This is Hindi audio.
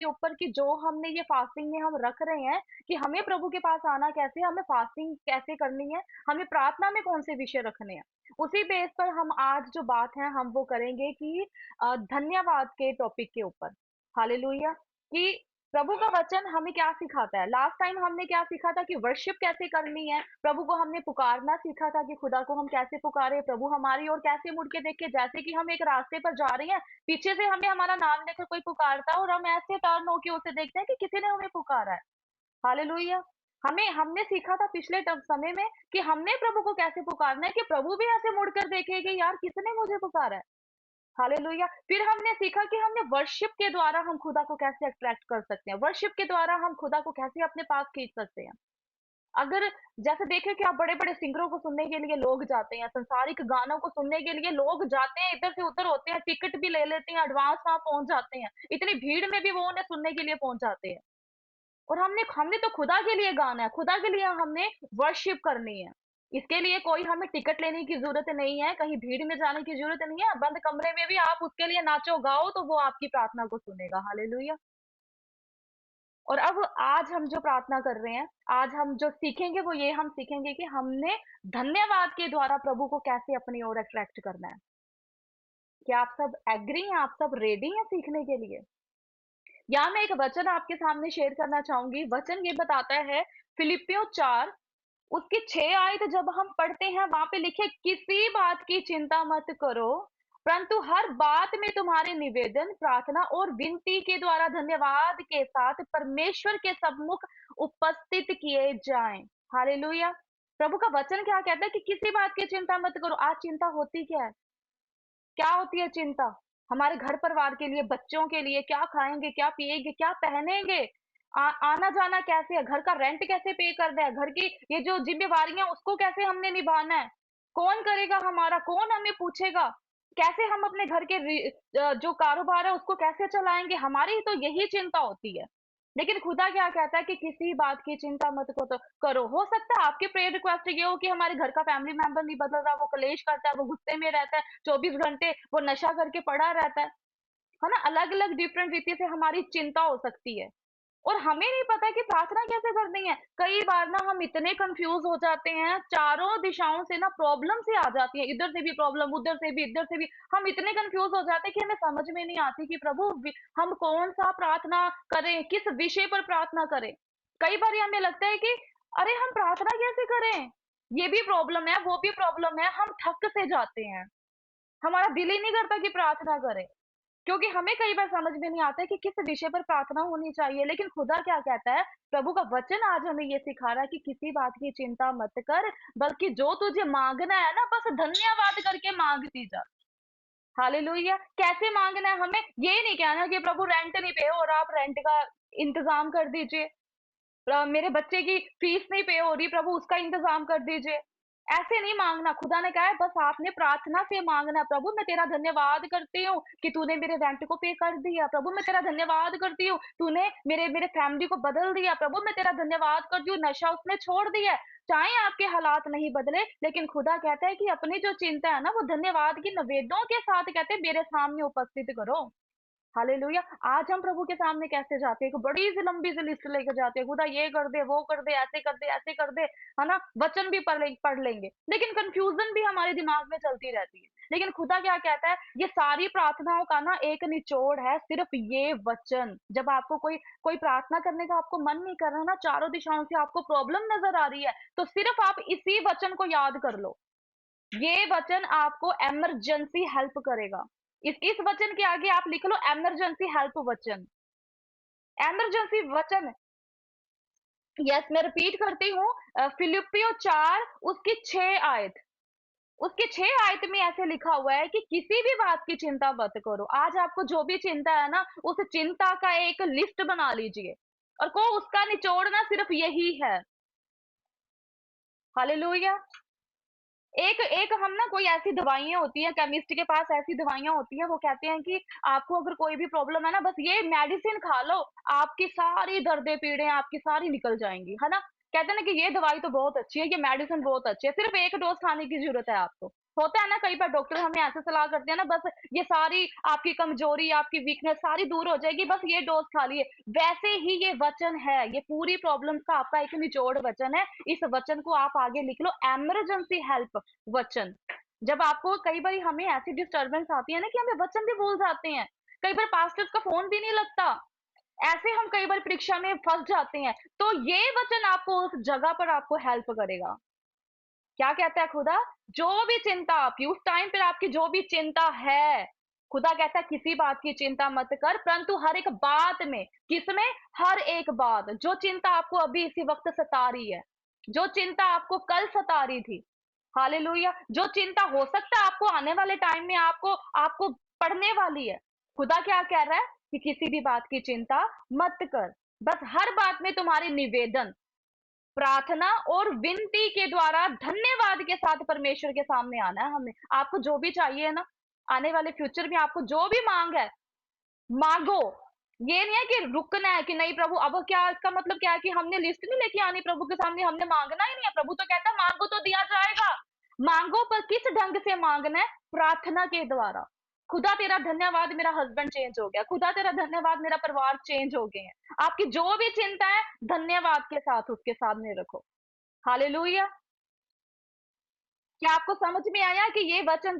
के ऊपर कि जो हमने ये फास्टिंग में हम रख रहे हैं कि हमें प्रभु के पास आना कैसे है, हमें फास्टिंग कैसे करनी है, हमें प्रार्थना में कौन से विषय रखने हैं। उसी बेस पर हम आज जो बात है हम वो करेंगे कि धन्यवाद के टॉपिक के ऊपर। हालेलुया। कि प्रभु का वचन हमें क्या सिखाता है। लास्ट टाइम हमने क्या सीखा था कि वर्शिप कैसे करनी है, प्रभु को हमने पुकारना सीखा था कि खुदा को हम कैसे पुकारे, प्रभु हमारी ओर कैसे मुड़ के देखे। जैसे कि हम एक रास्ते पर जा रहे हैं, पीछे से हमें हमारा नाम लेकर कोई पुकारता है और हम ऐसे टर्न होके उसे देखते हैं कि किसी ने हमें पुकारा है। हालेलुया। हमें हमने सीखा था पिछले समय में कि हमने प्रभु को कैसे पुकारना है, कि प्रभु भी ऐसे मुड़कर देखे कि यार किसने मुझे पुकारा है। हालेलुया। फिर हमने सीखा कि हमने वर्शिप के द्वारा हम खुदा को कैसे अट्रैक्ट कर सकते हैं, वर्शिप के द्वारा हम खुदा को कैसे अपने पास खींच सकते हैं। अगर जैसे देखें कि आप बड़े-बड़े सिंगरों को सुनने के लिए लोग जाते हैं, संसारिक गानों को सुनने के लिए लोग जाते हैं, इधर से उधर होते हैं, टिकट भी ले लेते हैं, एडवांस वहाँ पहुँच जाते हैं। इतनी भीड़ में भी वो उन्हें सुनने के लिए पहुँच जाते हैं। और हमने हमने तो खुदा के लिए गाना है, खुदा के लिए हमने वर्शिप करनी है। इसके लिए कोई हमें टिकट लेने की ज़रूरत नहीं है, कहीं भीड़ में जाने की ज़रूरत नहीं है। बंद कमरे में भी आप उसके लिए नाचो, गाओ तो वो आपकी प्रार्थना को सुनेगा। हालेलुया। और अब आज हम जो प्रार्थना कर रहे हैं, आज हम जो सीखेंगे वो ये हम सीखेंगे कि हमने धन्यवाद के द्वारा प्रभु को कैसे अपनी ओर अट्रैक्ट करना है। क्या आप सब एग्री हैं? आप सब रेडी हैं सीखने के लिए? यहाँ मैं एक वचन आपके सामने शेयर करना चाहूंगी। वचन ये बताता है फिलिपियों 4 उसकी 6 आयत जब हम पढ़ते हैं वहां पे लिखे किसी बात की चिंता मत करो, परंतु हर बात में तुम्हारे निवेदन प्रार्थना और विनती के द्वारा धन्यवाद के साथ परमेश्वर के सम्मुख उपस्थित किए जाएं। हालेलुया। प्रभु का वचन क्या कहता है कि किसी बात की चिंता मत करो। आज चिंता होती क्या है? क्या होती है चिंता? हमारे घर परिवार के लिए, बच्चों के लिए, क्या खाएंगे, क्या पिएंगे, क्या पहनेंगे, आना जाना कैसे है, घर का रेंट कैसे पे करना है, घर की ये जो जिम्मेवारियां उसको कैसे हमने निभाना है, कौन करेगा हमारा, कौन हमें पूछेगा, कैसे हम अपने घर के जो कारोबार है उसको कैसे चलाएंगे। हमारी तो यही चिंता होती है। लेकिन खुदा क्या कहता है कि किसी बात की चिंता मत को तो करो। हो सकता है आपके प्रेयर रिक्वेस्ट ये हो कि हमारे घर का फैमिली मेंबर नहीं बदल रहा, वो कलेश करता है, वो गुस्से में रहता है, 24 घंटे वो नशा करके पड़ा रहता है ना। अलग अलग डिफरेंट रीति से हमारी चिंता हो सकती है और हमें नहीं पता कि प्रार्थना कैसे करनी है। कई बार ना हम इतने कंफ्यूज हो जाते हैं, चारों दिशाओं से ना प्रॉब्लम से आ जाती है, इधर से भी प्रॉब्लम, उधर से भी, इधर से भी। हम इतने कंफ्यूज हो जाते हैं कि हमें समझ में नहीं आती कि प्रभु हम कौन सा प्रार्थना करें, किस विषय पर प्रार्थना करें। कई बार हमें लगता है कि अरे हम प्रार्थना कैसे करें, ये भी प्रॉब्लम है, वो भी प्रॉब्लम है, हम थक से जाते हैं, हमारा दिल ही नहीं करता कि प्रार्थना करें। क्योंकि हमें कई बार समझ में नहीं आता है कि किस विषय पर प्रार्थना होनी चाहिए। लेकिन खुदा क्या कहता है, प्रभु का वचन आज हमें ये सिखा रहा है कि किसी बात की चिंता मत कर, बल्कि जो तुझे मांगना है ना बस धन्यवाद करके मांगती जा। हालेलुया। कैसे मांगना है हमें, ये नहीं कहना कि प्रभु रेंट नहीं पे हो रहा, आप रेंट का इंतजाम कर दीजिए। मेरे बच्चे की फीस नहीं पे हो रही, प्रभु उसका इंतजाम कर दीजिए। ऐसे नहीं मांगना। खुदा ने कहा है बस आपने प्रार्थना से मांगना। प्रभु मैं तेरा धन्यवाद करती हूँ कि तूने मेरे रेंट को पे कर दिया। प्रभु मैं तेरा धन्यवाद करती हूँ तूने मेरे मेरे फैमिली को बदल दिया। प्रभु मैं तेरा धन्यवाद करती हूँ नशा उसने छोड़ दिया है। चाहे आपके हालात नहीं बदले, लेकिन खुदा कहता है कि अपनी जो चिंता है ना वो धन्यवाद की नवेदों के साथ कहते हैं मेरे सामने उपस्थित करो। हालेलुया। आज हम प्रभु के सामने कैसे जाते हैं, एक बड़ी सी लंबी सी लिस्ट लेकर जाते हैं, खुदा ये कर दे, वो कर दे, ऐसे कर दे, ऐसे कर दे, है ना। वचन भी पढ़ लेंगे, लेकिन कंफ्यूजन भी हमारे दिमाग में चलती रहती है। लेकिन खुदा क्या कहता है, ये सारी प्रार्थनाओं का ना एक निचोड़ है, सिर्फ ये वचन। जब आपको कोई कोई प्रार्थना करने का आपको मन नहीं कर रहा ना, चारों दिशाओं से आपको प्रॉब्लम नजर आ रही है, तो सिर्फ आप इसी वचन को याद कर लो। ये वचन आपको इमरजेंसी हेल्प करेगा। इस वचन के आगे आप लिख लो इमरजेंसी हेल्प वचन। इमरजेंसी वचन। यस मैं रिपीट करती हूँ। फिलिपियो 4 उसकी 6 आयत, उसके 6 आयत में ऐसे लिखा हुआ है कि किसी भी बात की चिंता मत करो। आज आपको जो भी चिंता है ना उस चिंता का एक लिस्ट बना लीजिए और को उसका निचोड़ ना सिर्फ यही है। हालेलुया। एक एक हम ना कोई ऐसी दवाइयाँ होती हैं, केमिस्ट के पास ऐसी दवाइयाँ होती हैं, वो कहते हैं कि आपको अगर कोई भी प्रॉब्लम है ना, बस ये मेडिसिन खा लो, आपकी सारी दर्दें पीड़ें आपकी सारी निकल जाएँगी, है ना? कहते हैं ना कि ये दवाई तो बहुत अच्छी है, ये मेडिसिन बहुत अच्छी है, सिर्फ 1 डोज़ खाने की ज़रूरत है आपको। होता है ना, कई बार डॉक्टर हमें ऐसे सलाह करते हैं ना, बस ये सारी आपकी कमजोरी, आपकी वीकनेस सारी दूर हो जाएगी, बस ये डोज खा लिए। वैसे ही ये वचन है, ये पूरी प्रॉब्लम्स का आपका एक निचोड़ वचन है। इस वचन को आप आगे लिख लो, इमरजेंसी हेल्प वचन। जब आपको कई बार हमें ऐसी डिस्टर्बेंस आती है ना कि हमें वचन भी भूल जाते हैं, कई बार पास्टर्स का फोन भी नहीं लगता, ऐसे हम कई बार परीक्षा में फंस जाते हैं, तो ये वचन आपको उस जगह पर आपको हेल्प करेगा। क्या कहता है खुदा? जो भी चिंता आपकी उस टाइम पर आपकी जो भी चिंता है, खुदा कहता है किसी बात की चिंता मत कर, परंतु हर एक बात में, किसमें? हर एक बात, जो चिंता आपको अभी इसी वक्त सता रही है, जो चिंता आपको कल सता रही थी, हालेलुया, जो चिंता हो सकता है आपको आने वाले टाइम में आपको आपको पड़ने वाली है, खुदा क्या कह रहा है कि किसी भी बात की चिंता मत कर, बस हर बात में तुम्हारी निवेदन, प्रार्थना और विनती के द्वारा धन्यवाद के साथ परमेश्वर के सामने आना है हमें। आपको जो भी चाहिए ना, आने वाले फ्यूचर में आपको जो भी मांग है, मांगो। ये नहीं है कि रुकना है कि नहीं प्रभु, अब क्या इसका मतलब क्या है कि हमने लिस्ट नहीं लेके आनी प्रभु के सामने, हमने मांगना ही नहीं है। प्रभु तो कहता है मांगो तो दिया जाएगा। मांगो, पर किस ढंग से मांगना है? प्रार्थना के द्वारा। खुदा तेरा धन्यवाद मेरा हस्बैंड चेंज हो गया, खुदा तेरा धन्यवाद मेरा परिवार चेंज हो गए हैं। आपकी जो भी चिंता है, धन्यवाद के साथ उसके सामने रखो। हालेलुया। क्या आपको समझ में आया कि ये वचन